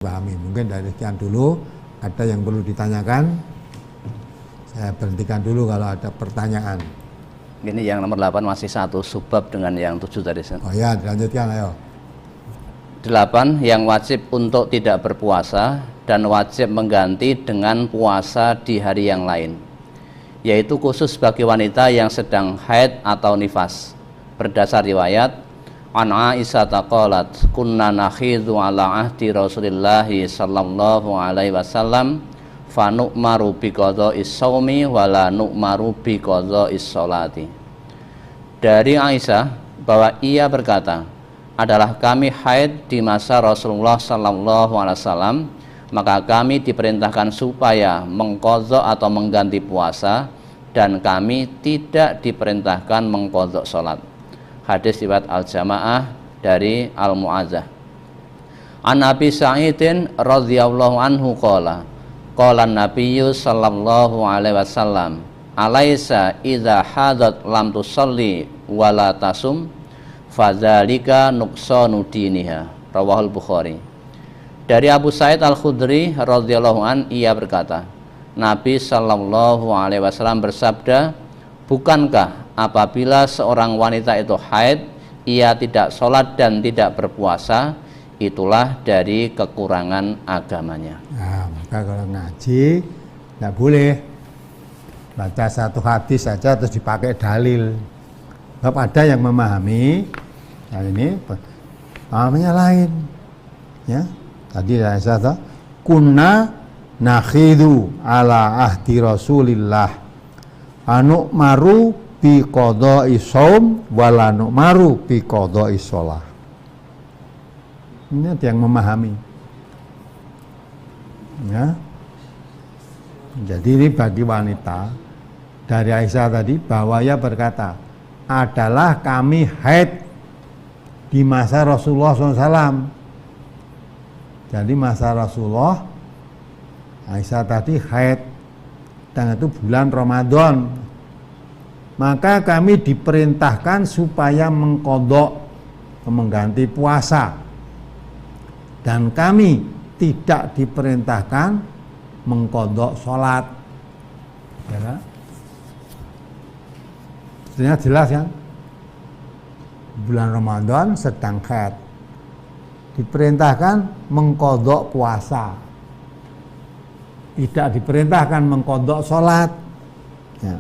Pahami. Mungkin dari sekian dulu, ada yang perlu ditanyakan, saya berhentikan dulu kalau ada pertanyaan. Ini yang nomor 8 masih satu subbab dengan yang 7 tadi. Oh ya, dilanjutkan ayo. 8 yang wajib untuk tidak berpuasa dan wajib mengganti dengan puasa di hari yang lain, yaitu khusus bagi wanita yang sedang haid atau nifas. Berdasar riwayat An Aisyah qalat kunna nakhidhu ala ahdi Rasulillah sallallahu alaihi wasallam fa nu'maru bi qada'is shaumi wa la nu'maru bi qada'is sholati. Dari Aisyah bahwa ia berkata, adalah kami haid di masa Rasulullah sallallahu alaihi wasallam, maka kami diperintahkan supaya mengqadha atau mengganti puasa, dan kami tidak diperintahkan mengqadha salat. Hadis riwayat Al-Jamaah dari Al-Mu'adzah. An Abi Sa'idin radhiyallahu anhu qala Nabiyyu sallallahu alaihi wasallam alaisa idza hadat lam tusalli wala tasum fadzalika nuqsanu diniha. Rawahul Bukhari. Dari Abu Sa'id Al-Khudri radhiyallahu an, ia berkata, Nabi sallallahu alaihi wasallam bersabda, bukankah apabila seorang wanita itu haid, ia tidak sholat dan tidak berpuasa, itulah dari kekurangan agamanya. Nah, maka kalau ngaji tidak boleh baca satu hadis saja terus dipakai dalil. Sebab ada yang memahami, nah ini pemahamannya lain. Ya, tadi saya kunna nakhidu ala ahdi Rasulillah anu maru bi qadha'i shaum wala nu'maru bi qadha'i shalah. Ini ada yang memahami. Ya. Jadi ini bagi wanita dari Aisyah tadi bahwa ia berkata, adalah kami haid di masa Rasulullah SAW. Jadi masa Rasulullah, Aisyah tadi haid, dan itu bulan Ramadan. Maka kami diperintahkan supaya mengqadha, mengganti puasa, dan kami tidak diperintahkan mengqadha sholat. Ya, sebenarnya jelas kan? Bulan Ramadan sedang haid, diperintahkan mengqadha puasa, tidak diperintahkan mengqadha sholat. Ya.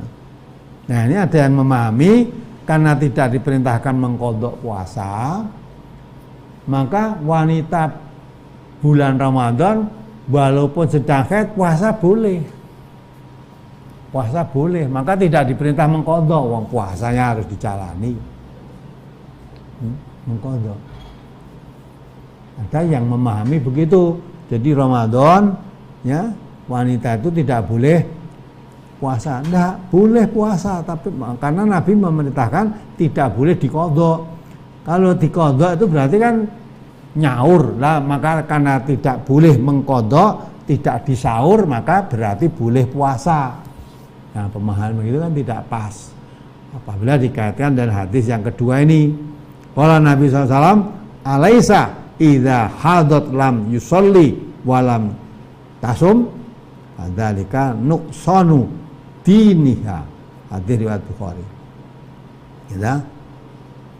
Nah, ini ada yang memahami karena tidak diperintahkan mengqadha puasa, maka wanita bulan Ramadan walaupun sedang haid puasa boleh. Puasa boleh, maka tidak diperintah mengqadha, wong puasanya harus dijalani. Mengqadha. Ada yang memahami begitu. Jadi Ramadan ya, wanita itu tidak boleh puasa. Enggak, boleh puasa, tapi karena Nabi memerintahkan tidak boleh diqadha. Kalau diqadha itu berarti kan nyaur lah, maka karena tidak boleh mengqadha, tidak disaur, maka berarti boleh puasa. Nah, pemahaman begitu kan tidak pas apabila dikaitkan dengan hadis yang kedua ini. Qala Nabi SAW, alaisa idza hadat lam yusolli walam tasum fadzalika nuqsanu diniha. Hadis riwayat Bukhari. Ya,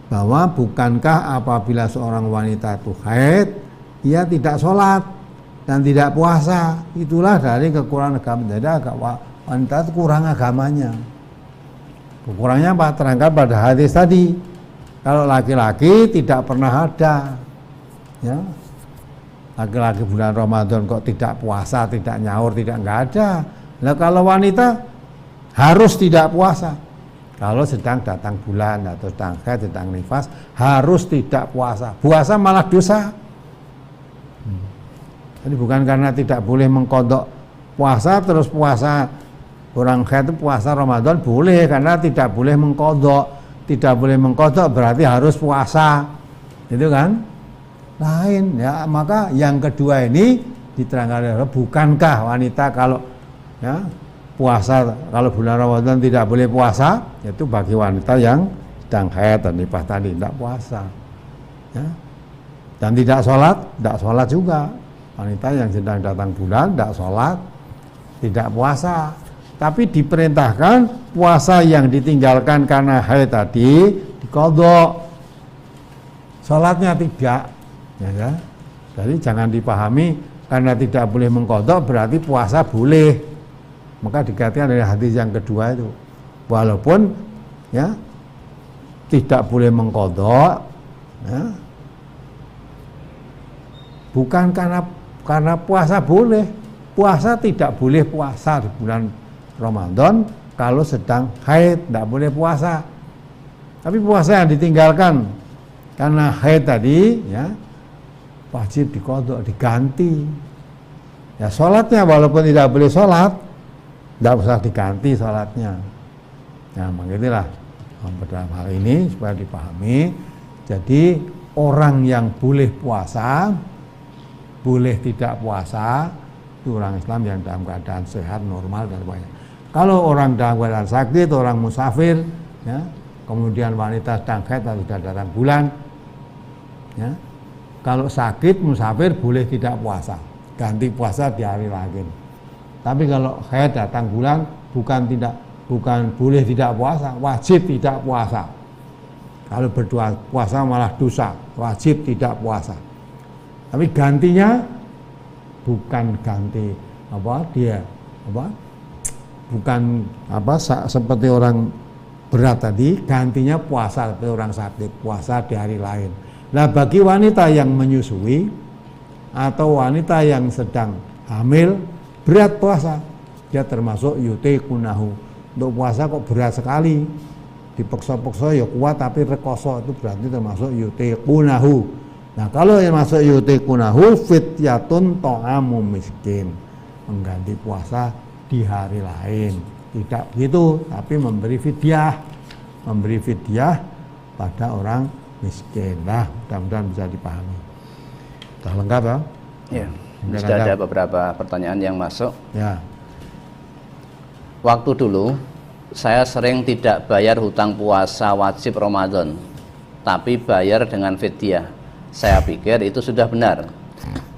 bahwa bukankah apabila seorang wanita itu haid, ia tidak sholat dan tidak puasa, itulah dari kekurangan agama. Jadi wanita itu kurang agamanya. Kekurangannya apa? Terangkat pada hadis tadi. Kalau laki-laki tidak pernah ada, ya, laki-laki bulan Ramadan kok tidak puasa, tidak nyaur, enggak ada. Nah, kalau wanita harus tidak puasa. Kalau sedang datang bulan atau sedang haid, sedang nifas, harus tidak puasa. Puasa malah dosa. Jadi bukan karena tidak boleh mengqadha puasa terus puasa. Orang haid itu puasa Ramadan boleh karena tidak boleh mengqadha. Tidak boleh mengqadha berarti harus puasa. Itu kan? Lain ya, maka yang kedua ini diterangkan, bukankah wanita kalau ya puasa, kalau bulan Ramadan tidak boleh puasa, itu bagi wanita yang sedang haid dan nifas tadi tidak puasa, ya. Dan tidak sholat juga. wanita yang sedang datang bulan tidak sholat, tidak puasa, tapi diperintahkan puasa yang ditinggalkan karena haid tadi diqadha, sholatnya tidak, ya kan? Jadi jangan dipahami karena tidak boleh mengqadha berarti puasa boleh. Maka dikatakan dari hadis yang kedua itu, walaupun ya tidak boleh mengqadha, ya, bukan karena puasa boleh. Puasa tidak boleh puasa di bulan Ramadan kalau sedang haid, tidak boleh puasa. Tapi puasa yang ditinggalkan karena haid tadi, ya wajib diqadha, diganti. Ya sholatnya walaupun tidak boleh sholat, tidak usah diganti sholatnya. Nah, begitulah dalam hal ini supaya dipahami. Jadi orang yang boleh puasa, boleh tidak puasa, itu orang Islam yang dalam keadaan sehat, normal dan sebagainya. Kalau orang dalam keadaan sakit, orang musafir, ya, kemudian wanita sedang haid atau sudah datang bulan, ya, kalau sakit musafir boleh tidak puasa, ganti puasa di hari lain. Tapi kalau haid datang bulan bukan boleh tidak puasa, wajib tidak puasa. Kalau berdua puasa malah dosa, wajib tidak puasa. Tapi gantinya bukan ganti seperti orang berat tadi, gantinya puasa seperti orang sakit, puasa di hari lain. Nah, bagi wanita yang menyusui atau wanita yang sedang hamil berat puasa, dia termasuk yutikunahu. Untuk puasa kok berat sekali, dipeksa-peksa ya kuat tapi rekoso, itu berarti termasuk yutikunahu. Nah, kalau yang masuk yutikunahu fityatun ta'amu miskin, mengganti puasa di hari lain. Tidak begitu, tapi memberi fidyah pada orang miskin. Nah, mudah-mudahan bisa dipahami. Sudah lengkap ya? Ya. Sudah ada beberapa pertanyaan yang masuk. Ya. Waktu dulu saya sering tidak bayar hutang puasa wajib Ramadan, tapi bayar dengan fidyah. Saya pikir itu sudah benar.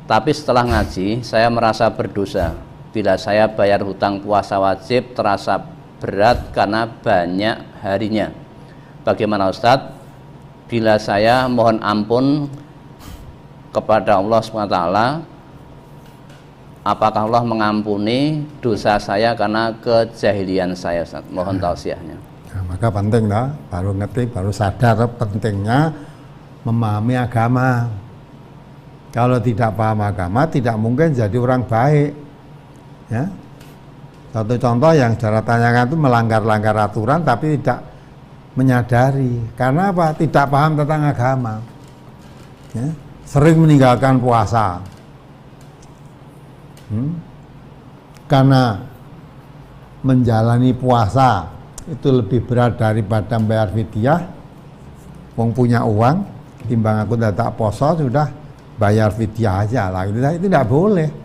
Tapi setelah ngaji, saya merasa berdosa. Bila saya bayar hutang puasa wajib terasa berat karena banyak harinya. Bagaimana Ustadz? Bila saya mohon ampun kepada Allah SWT, apakah Allah mengampuni dosa saya karena kejahilian saya, Ustadz? Mohon tausiahnya. Nah, maka penting lah, baru ngerti, baru sadar pentingnya memahami agama. Kalau tidak paham agama, tidak mungkin jadi orang baik. Ya. Satu contoh yang saudara tanyakan itu melanggar-langgar aturan tapi tidak menyadari. Karena apa? Tidak paham tentang agama. Ya. Sering meninggalkan puasa. Karena menjalani puasa itu lebih berat daripada membayar fidyah. Wong punya uang, timbang aku tak poso sudah bayar fidyah aja lah. Itu tidak boleh.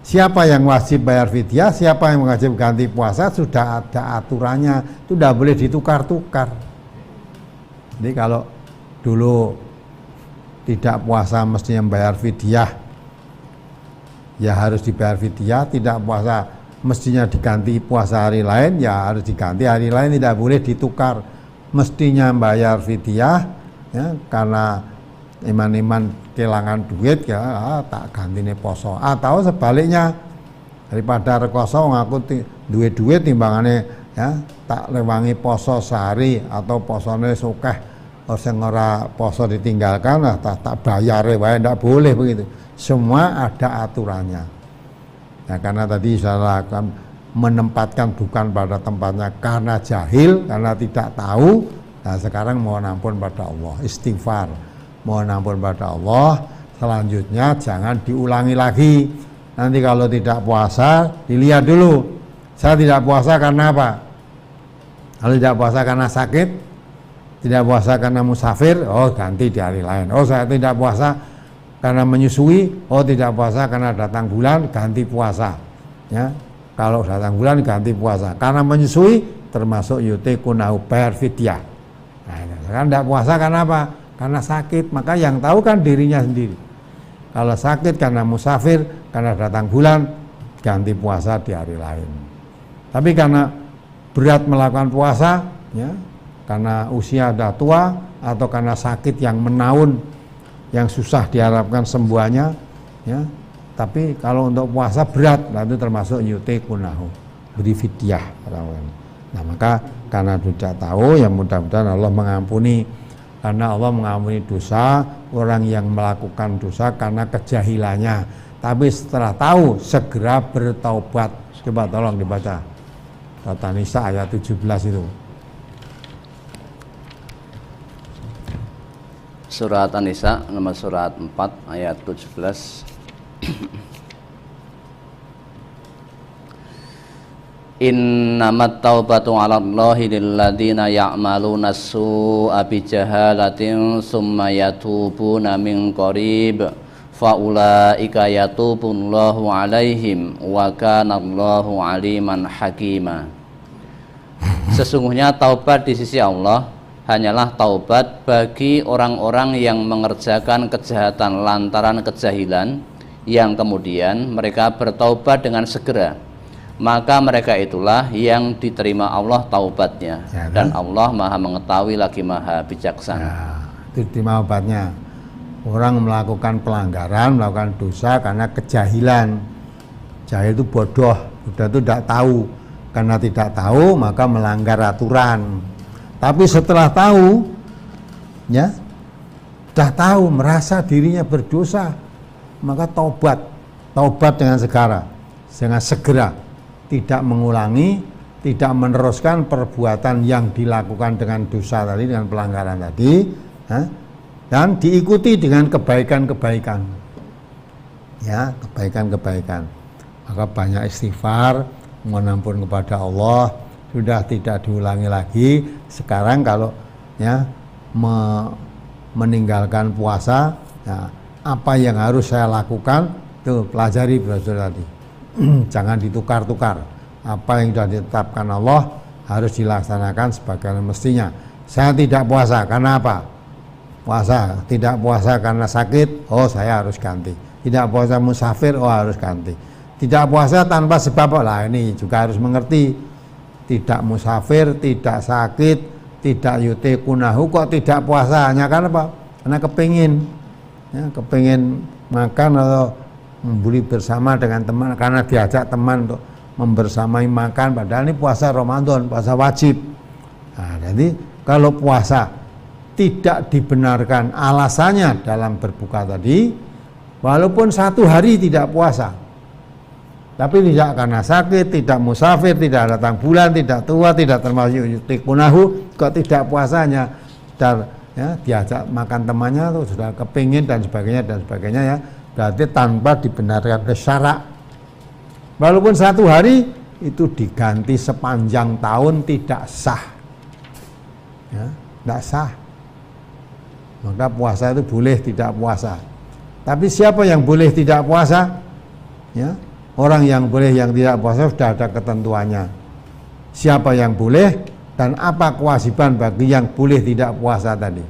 Siapa yang wajib bayar fidyah, siapa yang wajib ganti puasa sudah ada aturannya. Itu tidak boleh ditukar-tukar. Jadi kalau dulu tidak puasa mestinya bayar fidyah, ya harus dibayar fidyah. Tidak puasa mestinya diganti puasa hari lain, ya harus diganti hari lain. Tidak boleh ditukar. Mestinya bayar fidyah, ya, karena iman-iman kehilangan duit, ya tak gantine poso. Atau sebaliknya, daripada rekoso ngaku duit timbangane, ya tak lewangi poso sehari atau posone sukeh sing ora poso ditinggalkan, lah tak bayar wae, ndak boleh begitu. Semua ada aturannya. Nah, karena tadi saya akan menempatkan bukan pada tempatnya karena jahil, karena tidak tahu. Nah, sekarang mohon ampun pada Allah, istighfar, mohon ampun pada Allah. Selanjutnya jangan diulangi lagi. Nanti kalau tidak puasa, dilihat dulu, saya tidak puasa karena apa? Kalau tidak puasa karena sakit, tidak puasa karena musafir, oh ganti di hari lain. Oh, saya tidak puasa karena menyusui, oh tidak puasa karena datang bulan, ganti puasa. Ya, kalau datang bulan ganti puasa. Karena menyusui termasuk yutikunahu, bayar fidyah. Nah, kan tidak puasa karena apa? Karena sakit. Maka yang tahu kan dirinya sendiri. Kalau sakit karena musafir, karena datang bulan, ganti puasa di hari lain. Tapi karena berat melakukan puasa, ya, karena usia sudah tua atau karena sakit yang menaun, yang susah diharapkan sembuhannya, ya. Tapi kalau untuk puasa berat, itu termasuk yutikunahu, beri fidyah. Nah, maka karena tidak tahu, ya mudah-mudahan Allah mengampuni. Karena Allah mengampuni dosa orang yang melakukan dosa karena kejahilannya. Tapi setelah tahu, segera bertaubat. Coba tolong dibaca Surat An-Nisa ayat 17 itu. Surat An-Nisa nomor surat 4 ayat 17. Innamat taubatu 'alallahi lilladzina ya'maluna as-su'a bijahalatin tsumma yatubuna min qarib faulaika yatubullahu 'alaihim wa kanallahu 'aliman hakima. Sesungguhnya taubat di sisi Allah hanyalah taubat bagi orang-orang yang mengerjakan kejahatan lantaran kejahilan, yang kemudian mereka bertaubat dengan segera, maka mereka itulah yang diterima Allah taubatnya, ya, kan? Dan Allah maha mengetahui lagi maha bijaksana. Ya, itu diterima taubatnya. Orang melakukan pelanggaran, melakukan dosa karena kejahilan. Jahil itu bodoh, bodoh itu tidak tahu. Karena tidak tahu maka melanggar aturan. Tapi setelah tahu, ya, sudah tahu, merasa dirinya berdosa, maka taubat dengan segera, tidak mengulangi, tidak meneruskan perbuatan yang dilakukan dengan dosa tadi, dengan pelanggaran tadi, dan diikuti dengan kebaikan-kebaikan, ya, kebaikan-kebaikan. Maka banyak istighfar, mohon ampun kepada Allah, sudah tidak diulangi lagi. Sekarang kalau, ya, meninggalkan puasa, ya, apa yang harus saya lakukan, itu pelajari belajar tadi. Jangan ditukar-tukar. Apa yang sudah ditetapkan Allah harus dilaksanakan sebagaimana mestinya. Saya tidak puasa karena apa? Puasa, tidak puasa karena sakit, oh saya harus ganti. Tidak puasa musafir, oh harus ganti. Tidak puasa tanpa sebab, lah ini juga harus mengerti. Tidak musafir, tidak sakit, tidak yutikunahu, kok tidak puasa, hanya karena apa? Karena kepingin, ya, kepingin makan atau membeli bersama dengan teman, karena diajak teman untuk membersamai makan, padahal ini puasa Ramadan, puasa wajib. Nah, jadi kalau puasa tidak dibenarkan alasannya dalam berbuka tadi, walaupun 1 hari tidak puasa, tapi tidak karena sakit, tidak musafir, tidak datang bulan, tidak tua, tidak termasuk yutikunahu, kok tidak puasanya, dan, ya, diajak makan temannya tuh sudah kepingin dan sebagainya, ya, berarti tanpa dibenarkan oleh syarak. Walaupun 1 hari itu diganti sepanjang tahun tidak sah, ya, tidak sah. Maka puasa itu boleh tidak puasa. Tapi siapa yang boleh tidak puasa? Ya, orang yang boleh, yang tidak puasa sudah ada ketentuannya. Siapa yang boleh dan apa kewajiban bagi yang boleh tidak puasa tadi?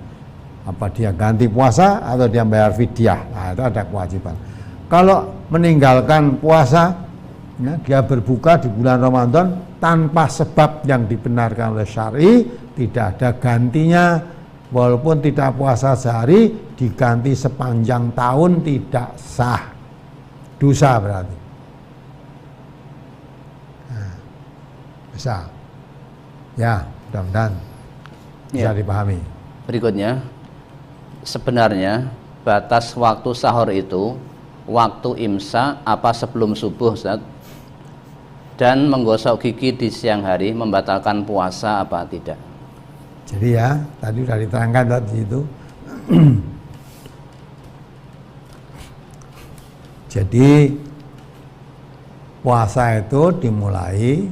Apa dia ganti puasa atau dia bayar fidyah? Nah, itu ada kewajiban. Kalau meninggalkan puasa, ya, dia berbuka di bulan Ramadan tanpa sebab yang dibenarkan oleh syar'i, tidak ada gantinya. Walaupun tidak puasa sehari, diganti sepanjang tahun tidak sah, dosa berarti. Nah, bisa, ya, mudah-mudahan bisa dipahami. Berikutnya, sebenarnya batas waktu sahur itu waktu imsak apa sebelum subuh, Ustaz? Dan menggosok gigi di siang hari membatalkan puasa apa tidak? Jadi, ya, tadi sudah diterangkan tadi itu. Jadi puasa itu dimulai,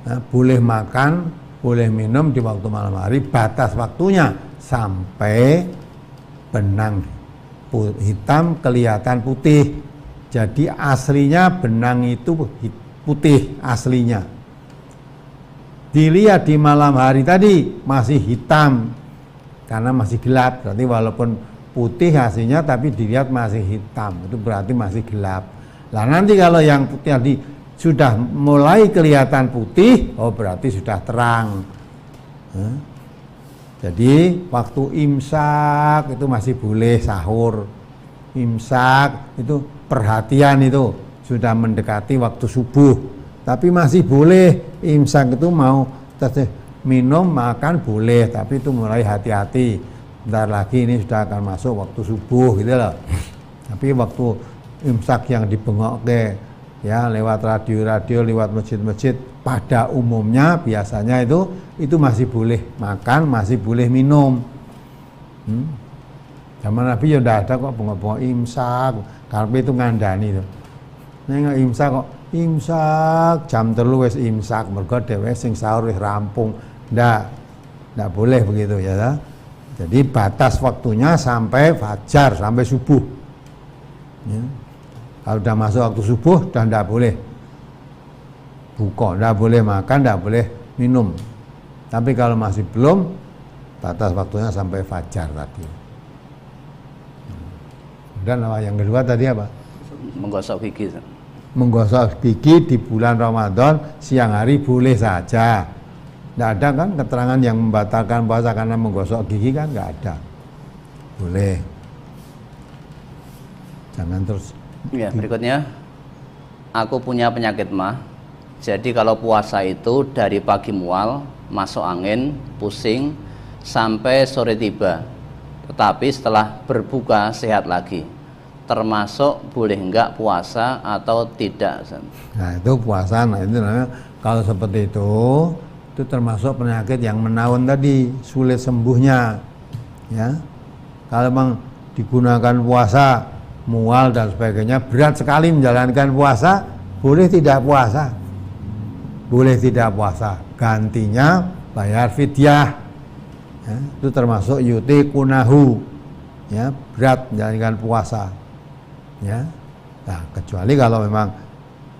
nah, boleh makan, boleh minum di waktu malam hari, batas waktunya sampai benang hitam kelihatan putih. Jadi aslinya benang itu putih aslinya. Dilihat di malam hari tadi masih hitam karena masih gelap, berarti walaupun putih hasilnya tapi dilihat masih hitam, itu berarti masih gelap. Nah nanti kalau yang putih tadi sudah mulai kelihatan putih, oh berarti sudah terang. Jadi waktu imsak itu masih boleh sahur. Imsak itu perhatian, itu sudah mendekati waktu subuh, tapi masih boleh imsak itu mau minum makan boleh, tapi itu mulai hati-hati. Bentar lagi ini sudah akan masuk waktu subuh gitu loh. Tapi waktu imsak yang dibengok ya lewat radio-radio, lewat masjid-masjid, pada umumnya biasanya itu masih boleh makan, masih boleh minum. Zaman Nabi ya udah ada kok bengok-bengok imsak, karena itu ngandani itu. Neng imsak kok imsak jam 3 wis imsak, mergo dhewe sing sahur wis rampung. Ndak boleh begitu ya. Jadi batas waktunya sampai fajar, sampai subuh. Ya. Kalau udah masuk waktu subuh, udah tidak boleh buka, tidak boleh makan, tidak boleh minum. Tapi kalau masih belum, batas waktunya sampai fajar tadi. Dan yang kedua tadi apa? Menggosok gigi. Menggosok gigi di bulan Ramadan siang hari boleh saja. Tidak ada kan keterangan yang membatalkan puasa karena menggosok gigi kan, nggak ada. Boleh. Jangan terus. Ya, berikutnya, aku punya penyakit mah. Jadi kalau puasa itu dari pagi mual, masuk angin, pusing, sampai sore tiba. Tetapi setelah berbuka sehat lagi. Termasuk boleh enggak puasa atau tidak? Nah itu puasa, nah itu namanya kalau seperti itu termasuk penyakit yang menaun tadi, sulit sembuhnya. Ya, kalau memang digunakan puasa, mual dan sebagainya, berat sekali menjalankan puasa, boleh tidak puasa, boleh tidak puasa, gantinya bayar fidyah. Ya, itu termasuk yutikunahu, ya, berat menjalankan puasa. Ya, nah kecuali kalau memang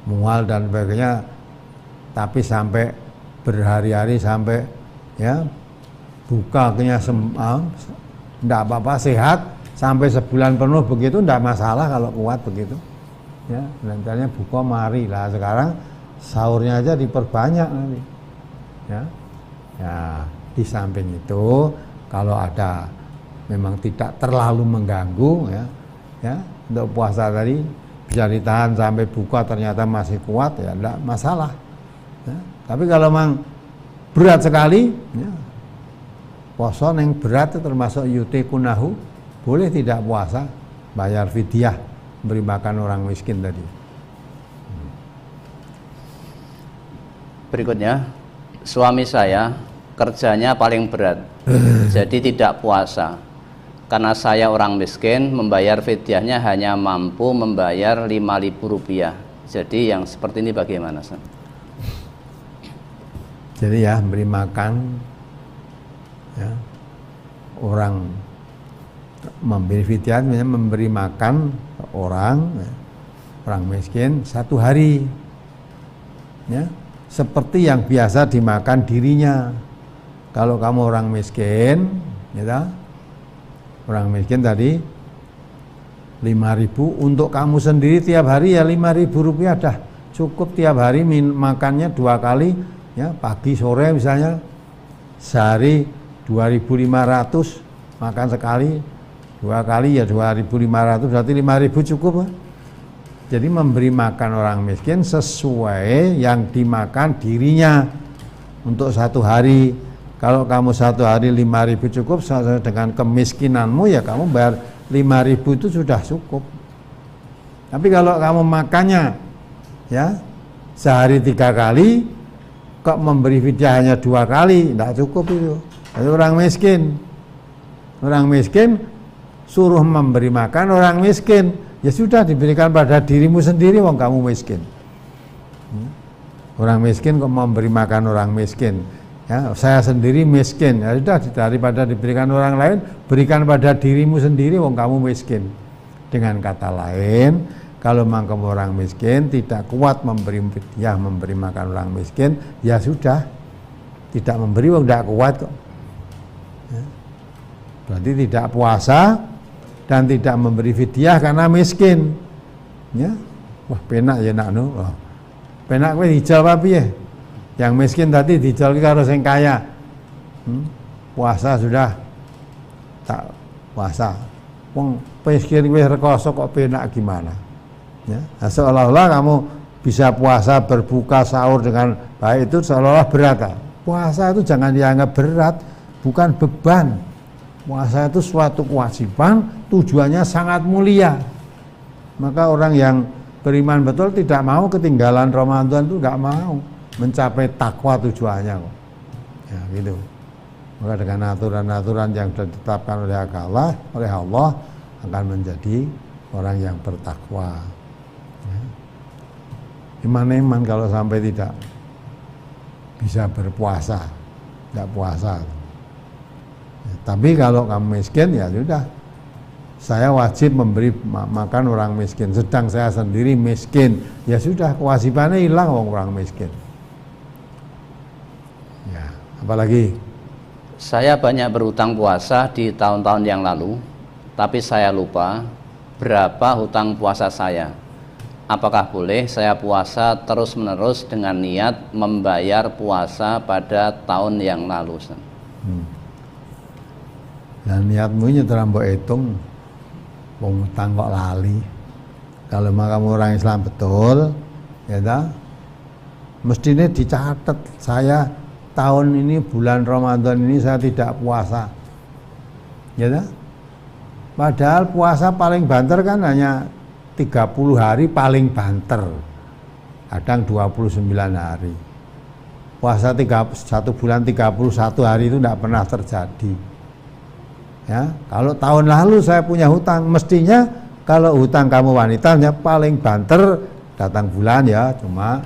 mual dan sebagainya, tapi sampai berhari-hari sampai ya buka akhirnya tidak apa-apa, sehat sampai sebulan penuh begitu, tidak masalah kalau kuat begitu. Ya, nantinya buka mari lah, sekarang sahurnya aja diperbanyak nanti. Ya, ya di samping itu kalau ada memang tidak terlalu mengganggu, ya untuk puasa tadi bisa ditahan sampai buka ternyata masih kuat, ya tidak masalah. Ya, tapi kalau memang berat sekali, ya, puasa yang berat itu termasuk yutikunahu, boleh tidak puasa, bayar fidyah, beri makan orang miskin tadi. Berikutnya, suami saya kerjanya paling berat, jadi tidak puasa. Karena saya orang miskin, membayar fidyahnya hanya mampu membayar Rp5.000. Jadi yang seperti ini bagaimana, San? Jadi ya beri makan, ya, orang memberi fidyah, memberi makan orang, ya, orang miskin 1 hari, ya, seperti yang biasa dimakan dirinya. Kalau kamu orang miskin, ya, orang miskin tadi 5.000 untuk kamu sendiri tiap hari ya Rp5.000 dah cukup tiap hari makannya 2 kali. Ya, pagi sore misalnya sehari 2.500 makan sekali 2 kali ya 2.500, berarti 5.000 cukup. Jadi memberi makan orang miskin sesuai yang dimakan dirinya untuk 1 hari. Kalau kamu 1 hari 5.000 cukup, sesuai dengan kemiskinanmu ya kamu bayar 5.000 itu sudah cukup. Tapi kalau kamu makannya ya sehari 3 kali, kok memberi fidyah hanya 2 kali, tidak cukup itu. Itu orang miskin suruh memberi makan orang miskin, ya sudah diberikan pada dirimu sendiri, wong kamu miskin. Orang miskin kok memberi makan orang miskin, ya saya sendiri miskin, ya sudah daripada diberikan orang lain, berikan pada dirimu sendiri, wong kamu miskin. Dengan kata lain, kalau memang kamu orang miskin tidak kuat memberi fidyah, memberi makan orang miskin, ya sudah tidak memberi, wong tidak kuat kok. Ya. Berarti tidak puasa dan tidak memberi fidyah karena miskin. Ya, wah penak ya nak nu. Oh. Penak kowe dijal apa piye? Yang miskin tadi dijal karo sing kaya. Puasa sudah tak puasa. Wong miskin kowe rekoso kok penak gimana? Ya, nah, seolah-olah kamu bisa puasa, berbuka, sahur dengan baik itu seolah-olah berat. Puasa itu jangan dianggap berat, bukan beban. Puasa itu suatu kewajiban, tujuannya sangat mulia. Maka orang yang beriman betul tidak mau ketinggalan Ramadan itu, nggak mau mencapai takwa tujuannya kok. Ya gitu. Maka dengan aturan-aturan yang sudah ditetapkan oleh Allah akan menjadi orang yang bertakwa. Ya. Iman-iman kalau sampai tidak bisa berpuasa, tidak puasa. Ya, tapi kalau kamu miskin ya sudah, saya wajib memberi makan orang miskin, sedang saya sendiri miskin, ya sudah kewajibannya hilang orang miskin. Ya, apalagi saya banyak berhutang puasa di tahun-tahun yang lalu, tapi saya lupa berapa hutang puasa saya. Apakah boleh saya puasa terus-menerus dengan niat membayar puasa pada tahun yang lalu? Dan niatmu nyetra mbok hitung, wong utang kok lali. Kalau kamu orang Islam betul, ya dah, mestinya dicatat. Saya tahun ini bulan Ramadan ini saya tidak puasa, ya dah. Padahal puasa paling banter kan hanya 30 hari paling banter, kadang 29 hari. Puasa 1 bulan 31 hari itu tidak pernah terjadi. Ya, kalau tahun lalu saya punya hutang, mestinya kalau hutang kamu wanitanya paling banter datang bulan ya cuma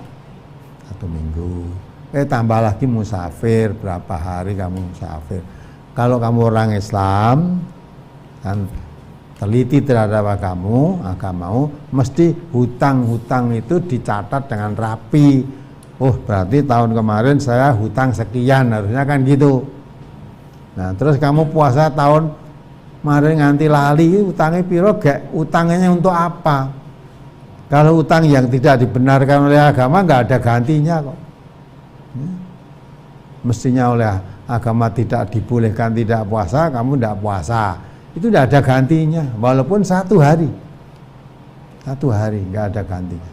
1 minggu. Tambah lagi musafir, berapa hari kamu musafir. Kalau kamu orang Islam kan teliti terhadap agamamu, mesti hutang-hutang itu dicatat dengan rapi. Oh, berarti tahun kemarin saya hutang sekian, harusnya kan gitu. Nah, terus kamu puasa tahun kemarin nganti lali, hutangnya piro gak? Utangnya untuk apa? Kalau utang yang tidak dibenarkan oleh agama nggak ada gantinya kok. Mestinya oleh agama tidak dibolehkan tidak puasa, kamu tidak puasa. Itu tidak ada gantinya, walaupun 1 hari. 1 hari nggak ada gantinya.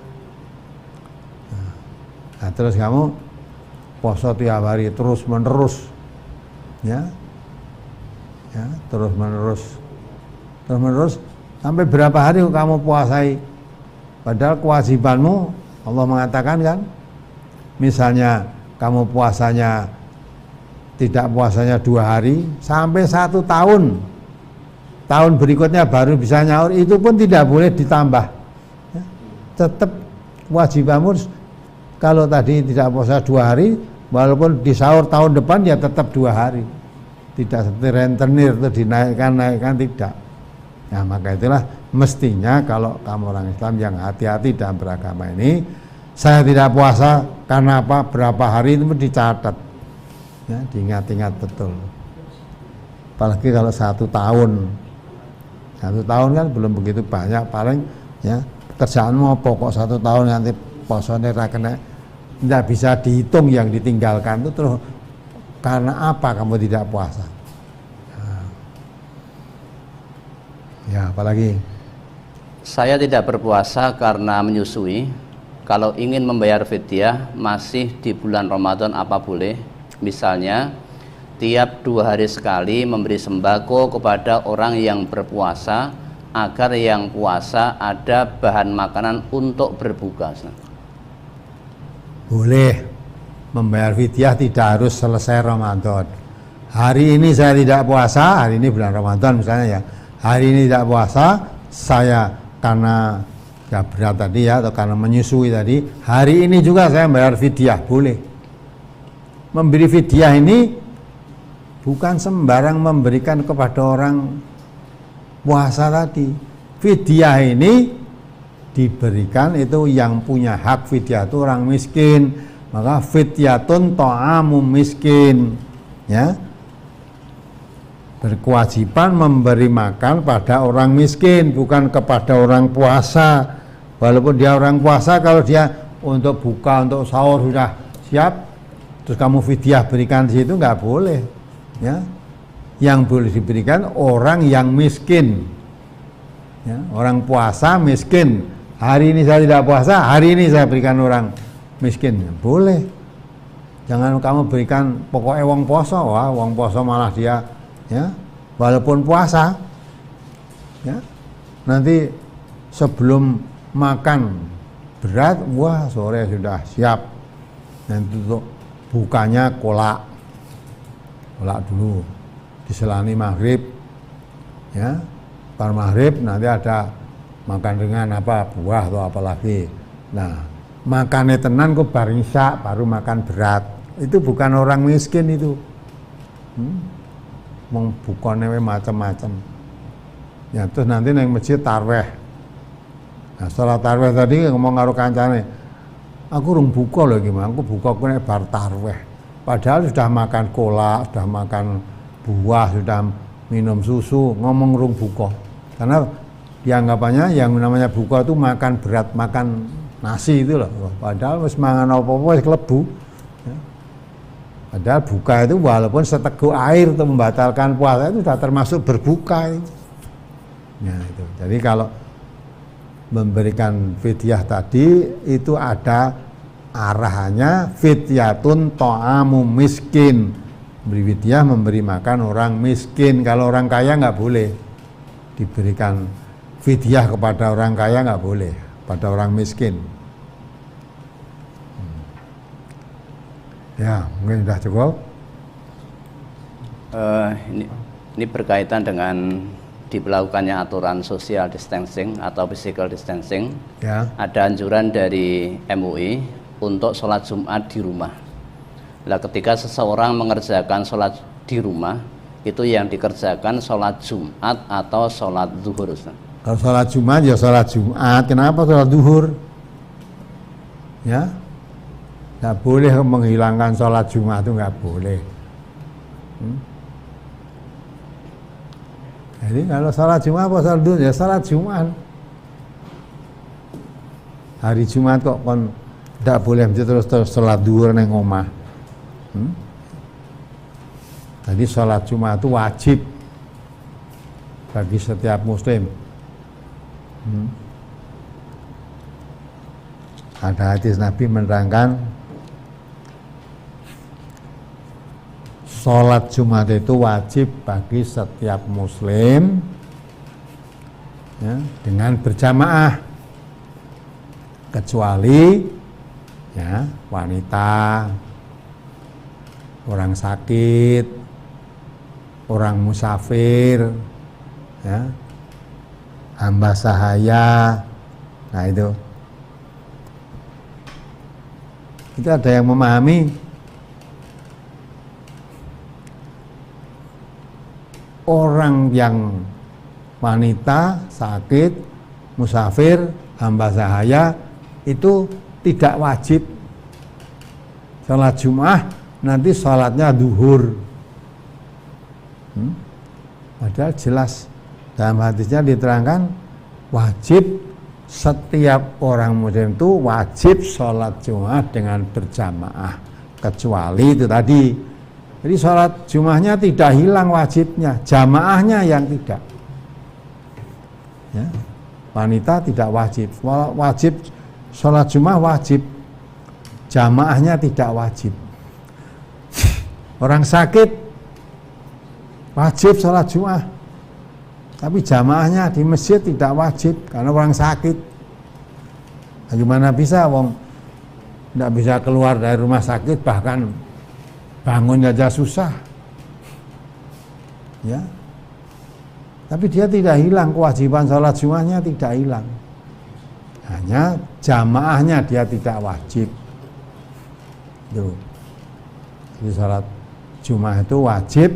Nah, terus kamu poso tiap hari terus menerus, ya, terus menerus sampai berapa hari kamu puasai? Padahal kewajibanmu Allah mengatakan kan, misalnya kamu puasanya tidak puasanya 2 hari sampai 1 tahun. Tahun berikutnya baru bisa nyaur, itu pun tidak boleh ditambah. Ya, tetap kewajibanmu kalau tadi tidak puasa 2 hari, walaupun di sahur tahun depan ya tetap 2 hari. Tidak seperti rentenir itu dinaikkan tidak. Nah, maka itulah mestinya kalau kamu orang Islam yang hati-hati dalam beragama ini, saya tidak puasa karena apa, berapa hari itu dicatat. Ya, diingat-ingat betul. Apalagi kalau 1 tahun. 1 tahun kan belum begitu banyak, paling ya pekerjaanmu pokok 1 tahun nanti posone ra kena, tidak bisa dihitung yang ditinggalkan itu. Terus karena apa kamu tidak puasa? Nah. Ya, apalagi saya tidak berpuasa karena menyusui. Kalau ingin membayar fidyah masih di bulan Ramadan apa boleh? Misalnya tiap 2 hari sekali memberi sembako kepada orang yang berpuasa agar yang puasa ada bahan makanan untuk berbuka. Boleh membayar fidyah, tidak harus selesai Ramadan. Hari ini saya tidak puasa, hari ini bulan Ramadan misalnya ya, hari ini tidak puasa, saya karena ya berat tadi ya, atau karena menyusui tadi, hari ini juga saya membayar fidyah, boleh. Memberi fidyah ini bukan sembarang memberikan kepada orang puasa tadi. Fidyah ini diberikan itu yang punya hak fidyah itu orang miskin. Maka fidyatun ta'amum miskin, ya. berkewajiban memberi makan pada orang miskin, bukan kepada orang puasa. Walaupun dia orang puasa, kalau dia untuk buka, untuk sahur sudah siap, terus kamu fidyah berikan di situ, nggak boleh. Ya, yang boleh diberikan orang yang miskin. Ya, orang puasa miskin. Hari ini saya tidak puasa, hari ini saya berikan orang miskin. Boleh. Jangan kamu berikan pokoknya wong poso, wah wong poso malah dia, ya, walaupun puasa, ya, nanti sebelum makan berat, wah sore sudah siap. Nanti untuk bukanya kolak dulu, diselani maghrib, ya, par maghrib nanti ada makan dengan apa, buah atau apa lagi. Nah, makannya tenan kok bar isya baru makan berat. Itu bukan orang miskin itu. Bukane macam-macam. Ya terus nanti nang masjid tarweh. Nah, salat tarweh tadi ngomong karo kancane, aku rung buka lho gimana, aku buka ku nek bar tarweh. Padahal sudah makan kolak, sudah makan buah, sudah minum susu, ngomong rung buka. Karena dianggapannya yang namanya buka itu makan berat, makan nasi itu loh. Padahal wis mangan apa-apa wis klebu. Ya. Padahal buka itu walaupun seteguk air untuk membatalkan puasa itu sudah termasuk berbuka. Ya, itu. Jadi kalau memberikan fidyah tadi itu ada arahannya fidyatun ta'amu miskin. Beri fidyah memberi makan orang miskin. Kalau orang kaya nggak boleh diberikan fidyah kepada orang kaya, nggak boleh, pada orang miskin. Ya, mungkin sudah cukup. Ini berkaitan dengan diberlakukannya aturan social distancing atau physical distancing. Ya. Ada anjuran dari MUI untuk sholat Jumat di rumah. Nah, ketika seseorang mengerjakan sholat di rumah, itu yang dikerjakan sholat Jumat atau sholat zuhur. Kalau sholat Jumat ya sholat Jumat. Kenapa sholat zuhur? Ya, nggak boleh menghilangkan sholat Jumat, itu nggak boleh. Jadi kalau sholat Jumat apa sholat zuhur? Ya sholat Jumat. Hari Jumat kok kon tidak boleh terus sholat zuhur neng omah. Jadi sholat Jumat itu wajib bagi setiap muslim. Ada hadis Nabi menerangkan sholat Jumat itu wajib bagi setiap muslim, ya, dengan berjamaah, kecuali ya wanita, orang sakit, orang musafir, ya, hamba sahaya. Nah itu ada yang memahami orang yang wanita, sakit, musafir, hamba sahaya itu tidak wajib sholat Jumat, nanti sholatnya duhur. Padahal jelas dalam hadisnya diterangkan wajib, setiap orang muslim itu wajib sholat Jumat dengan berjamaah, kecuali itu tadi. Jadi sholat Jumatnya tidak hilang wajibnya, jamaahnya yang tidak. Ya. Wanita tidak wajib, wajib sholat Jumat wajib, jamaahnya tidak wajib. Orang sakit wajib sholat Jumat, tapi jamaahnya di masjid tidak wajib karena orang sakit. Nah, gimana bisa wong tidak bisa keluar dari rumah sakit, bahkan bangun saja susah, ya. Tapi dia tidak hilang kewajiban sholat Jumatnya, tidak hilang. Hanya jamaahnya dia tidak wajib. Tuh. Jadi sholat Jumat itu wajib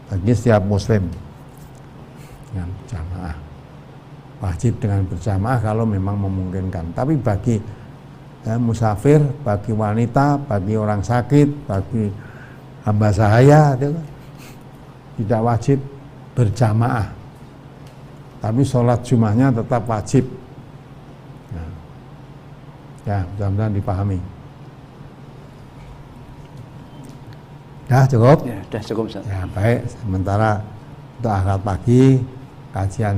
bagi setiap muslim dengan jamaah, wajib dengan berjamaah kalau memang memungkinkan. Tapi bagi ya, musafir, bagi wanita, bagi orang sakit, bagi hamba sahaya itu tidak wajib berjamaah, tapi sholat Jumatnya tetap wajib. Nah, ya, mudah-mudahan dipahami. Ya, cukup? Ya, sudah cukup, Ustaz. Ya, baik. Sementara untuk akad pagi, kajian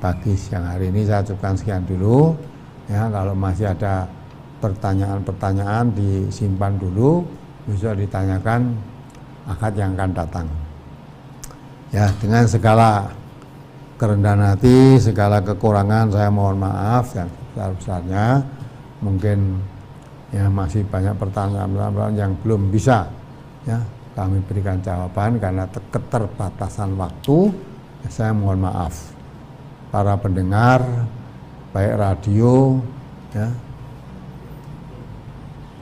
pagi siang hari ini saya cukupkan sekian dulu. Ya, kalau masih ada pertanyaan-pertanyaan disimpan dulu, bisa ditanyakan akad yang akan datang. Ya, dengan segala kerendahan hati, segala kekurangan saya mohon maaf yang sebesar-besarnya. Mungkin ya masih banyak pertanyaan-pertanyaan yang belum bisa ya kami berikan jawaban karena keterbatasan waktu. Ya, saya mohon maaf. Para pendengar baik radio ya,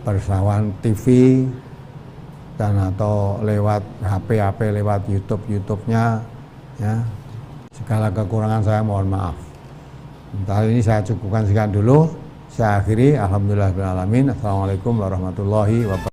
Persawan TV dan atau lewat HP lewat YouTube-nya ya, segala kekurangan saya mohon maaf. Sementara ini saya cukupkan sekian dulu. Saya akhiri, alhamdulillahirabbil alamin. Assalamualaikum warahmatullahi wabarakatuh.